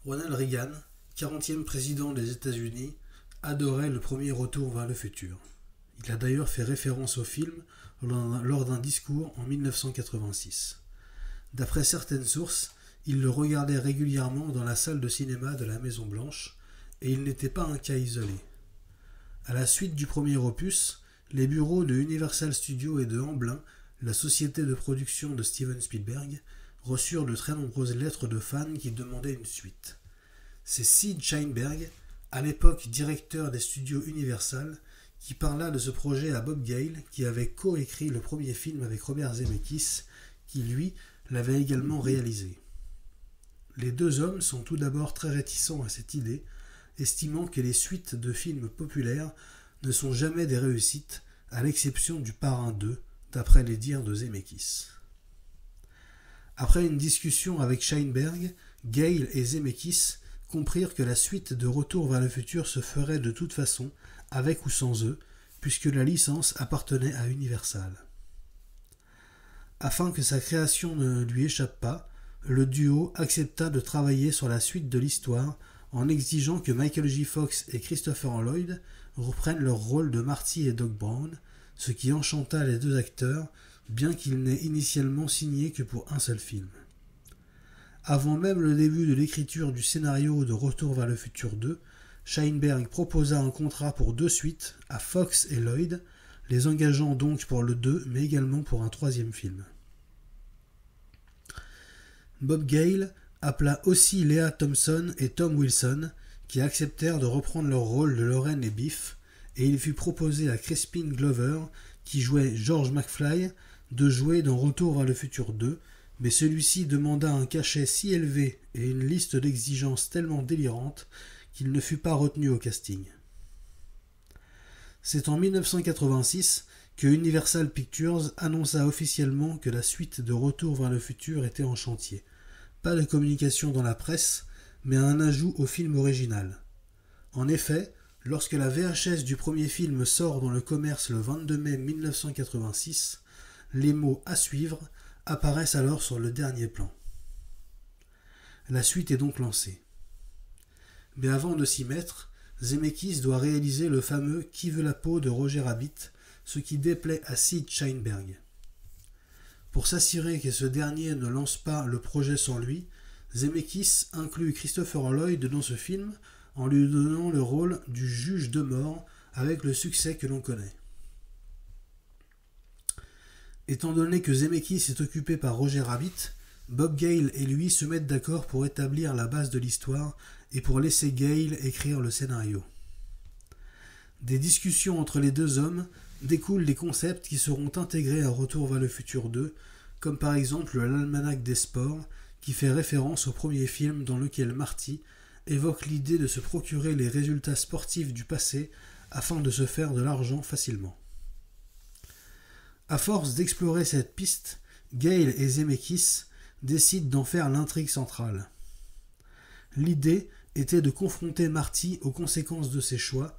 Ronald Reagan, 40e président des États-Unis, adorait le premier Retour vers le futur. Il a d'ailleurs fait référence au film lors d'un discours en 1986. D'après certaines sources, il le regardait régulièrement dans la salle de cinéma de la Maison-Blanche, et il n'était pas un cas isolé. À la suite du premier opus, les bureaux de Universal Studios et de Amblin, la société de production de Steven Spielberg, reçurent de très nombreuses lettres de fans qui demandaient une suite. C'est Sid Sheinberg, à l'époque directeur des studios Universal, qui parla de ce projet à Bob Gale, qui avait coécrit le premier film avec Robert Zemeckis, qui lui l'avait également réalisé. Les deux hommes sont tout d'abord très réticents à cette idée, estimant que les suites de films populaires ne sont jamais des réussites, à l'exception du Parrain 2, d'après les dires de Zemeckis. Après une discussion avec Sheinberg, Gale et Zemeckis comprirent que la suite de Retour vers le futur se ferait de toute façon, avec ou sans eux, puisque la licence appartenait à Universal. Afin que sa création ne lui échappe pas, le duo accepta de travailler sur la suite de l'histoire en exigeant que Michael J. Fox et Christopher Lloyd reprennent leur rôle de Marty et Doc Brown, ce qui enchanta les deux acteurs, bien qu'ils n'aient initialement signé que pour un seul film. Avant même le début de l'écriture du scénario de Retour vers le futur 2, Sheinberg proposa un contrat pour 2 suites à Fox et Lloyd, les engageant donc pour le 2 mais également pour un 3e film. Bob Gale appela aussi Lea Thompson et Tom Wilson, qui acceptèrent de reprendre leur rôle de Lorraine et Biff, et il fut proposé à Crispin Glover, qui jouait George McFly, de jouer dans Retour vers le futur 2, mais celui-ci demanda un cachet si élevé et une liste d'exigences tellement délirantes qu'il ne fut pas retenu au casting. C'est en 1986 que Universal Pictures annonça officiellement que la suite de Retour vers le futur était en chantier. Pas de communication dans la presse, mais un ajout au film original. En effet, lorsque la VHS du premier film sort dans le commerce le 22 mai 1986, les mots « à suivre » apparaissent alors sur le dernier plan. La suite est donc lancée. Mais avant de s'y mettre, Zemeckis doit réaliser le fameux « Qui veut la peau » de Roger Rabbit, ce qui déplaît à Sid Sheinberg. Pour s'assurer que ce dernier ne lance pas le projet sans lui, Zemeckis inclut Christopher Lloyd dans ce film en lui donnant le rôle du juge de mort avec le succès que l'on connaît. Étant donné que Zemeckis est occupé par Roger Rabbit, Bob Gale et lui se mettent d'accord pour établir la base de l'histoire et pour laisser Gale écrire le scénario. Des discussions entre les deux hommes découlent des concepts qui seront intégrés à Retour vers le futur 2, comme par exemple l'almanach des sports, qui fait référence au premier film dans lequel Marty évoque l'idée de se procurer les résultats sportifs du passé afin de se faire de l'argent facilement. À force d'explorer cette piste, Gale et Zemeckis décident d'en faire l'intrigue centrale. L'idée était de confronter Marty aux conséquences de ses choix,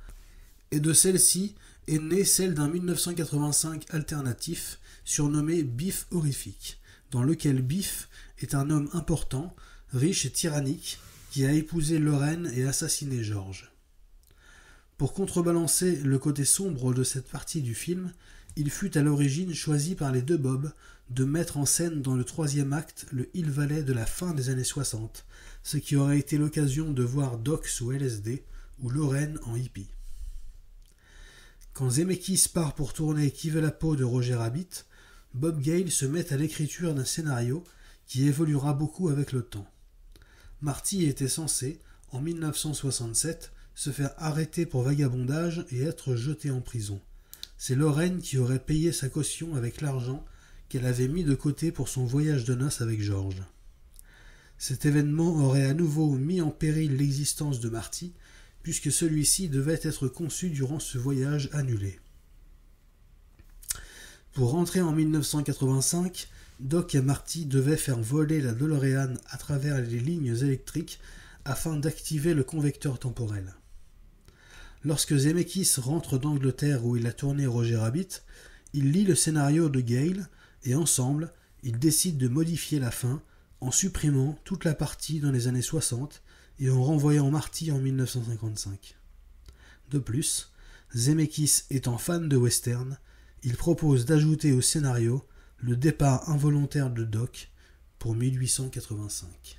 et de celle-ci est née celle d'un 1985 alternatif surnommé Biff Horrifique, dans lequel Biff est un homme important, riche et tyrannique, qui a épousé Lorraine et assassiné George. Pour contrebalancer le côté sombre de cette partie du film, il fut à l'origine choisi par les deux Bob de mettre en scène dans le 3e acte le Hill Valley de la fin des années 60, ce qui aurait été l'occasion de voir Doc sous LSD ou Lorraine en hippie. Quand Zemeckis part pour tourner Qui veut la peau de Roger Rabbit, Bob Gale se met à l'écriture d'un scénario qui évoluera beaucoup avec le temps. Marty était censé, en 1967, se faire arrêter pour vagabondage et être jeté en prison. C'est Lorraine qui aurait payé sa caution avec l'argent qu'elle avait mis de côté pour son voyage de noces avec George. Cet événement aurait à nouveau mis en péril l'existence de Marty, puisque celui-ci devait être conçu durant ce voyage annulé. Pour rentrer en 1985, Doc et Marty devaient faire voler la DeLorean à travers les lignes électriques afin d'activer le convecteur temporel. Lorsque Zemeckis rentre d'Angleterre où il a tourné Roger Rabbit, il lit le scénario de Gale et ensemble, ils décident de modifier la fin en supprimant toute la partie dans les années 60 et en renvoyant Marty en 1955. De plus, Zemeckis étant fan de western, il propose d'ajouter au scénario le départ involontaire de Doc pour 1885.